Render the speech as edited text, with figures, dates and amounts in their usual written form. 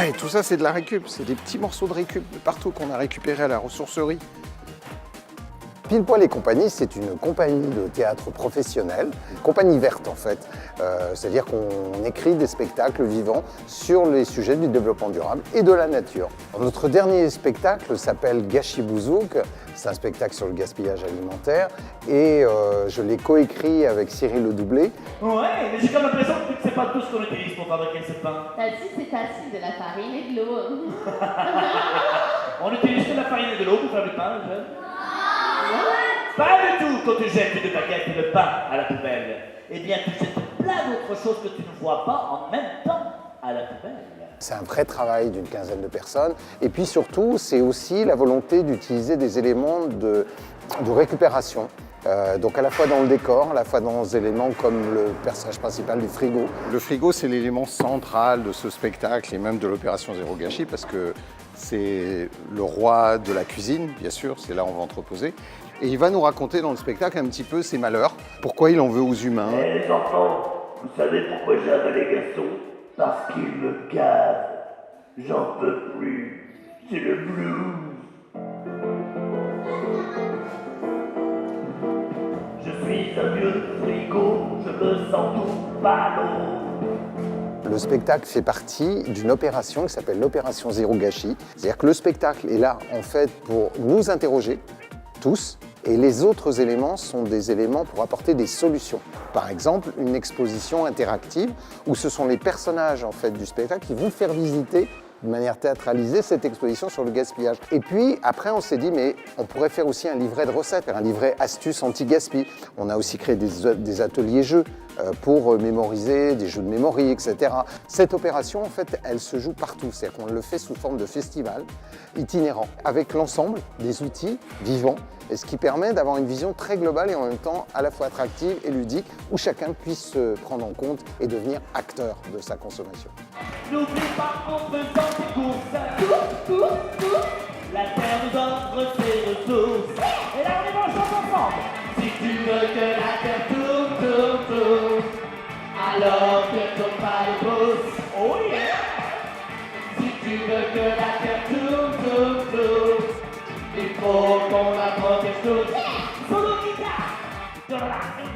Ouais, tout ça, c'est de la récup. C'est des petits morceaux de récup de partout qu'on a récupéré à la ressourcerie. Pile Poil et compagnie, c'est une compagnie de théâtre professionnelle, une compagnie verte en fait. C'est-à-dire qu'on écrit des spectacles vivants sur les sujets du développement durable et de la nature. Notre dernier spectacle s'appelle Gâchis Bouzouk. C'est un spectacle sur le gaspillage alimentaire et je l'ai coécrit avec Cyril Le Doublé. Ouais, mais j'ai comme l'impression que c'est pas tout ce qu'on utilise pour fabriquer ce pain. T'as dit c'est facile, de la farine et de l'eau. On utilise que la farine et de l'eau pour faire du pain, je... Pas du tout quand tu jettes une baguette et le pain à la poubelle. Eh bien, tu jettes plein d'autres choses que tu ne vois pas en même temps à la poubelle. C'est un vrai travail d'une quinzaine de personnes. Et puis surtout, c'est aussi la volonté d'utiliser des éléments de récupération. Donc à la fois dans le décor, à la fois dans des éléments comme le personnage principal du frigo. Le frigo, c'est l'élément central de ce spectacle et même de l'opération Zéro Gâchis parce que c'est le roi de la cuisine, bien sûr, c'est là où on va entreposer. Et il va nous raconter dans le spectacle un petit peu ses malheurs, pourquoi il en veut aux humains. Eh les enfants, vous savez pourquoi j'ai avalé Gaston? Parce qu'il me gave. J'en peux plus. C'est le blues. Je suis un vieux frigo, je me sens tout ballot. Le spectacle fait partie d'une opération qui s'appelle l'opération Zéro Gâchis. C'est-à-dire que le spectacle est là en fait pour nous interroger, tous, et les autres éléments sont des éléments pour apporter des solutions. Par exemple, une exposition interactive où ce sont les personnages en fait, du spectacle qui vont faire visiter de manière théâtralisée cette exposition sur le gaspillage. Et puis après on s'est dit mais on pourrait faire aussi un livret de recettes, un livret astuces anti-gaspi. On a aussi créé des ateliers jeux pour mémoriser, des jeux de mémoire, etc. Cette opération en fait elle se joue partout, c'est-à-dire qu'on le fait sous forme de festival itinérant avec l'ensemble des outils vivants et ce qui permet d'avoir une vision très globale et en même temps à la fois attractive et ludique où chacun puisse se prendre en compte et devenir acteur de sa consommation. N'oublie pas qu'en faisant tes courses, la terre nous offre ses ressources. Et là, on les mange ensemble. Si tu veux que la terre tourne, alors ne tourne pas les pouces. Oh yeah! Si tu veux que la terre tourne, il faut qu'on apprenne quelque chose. Solo guitare!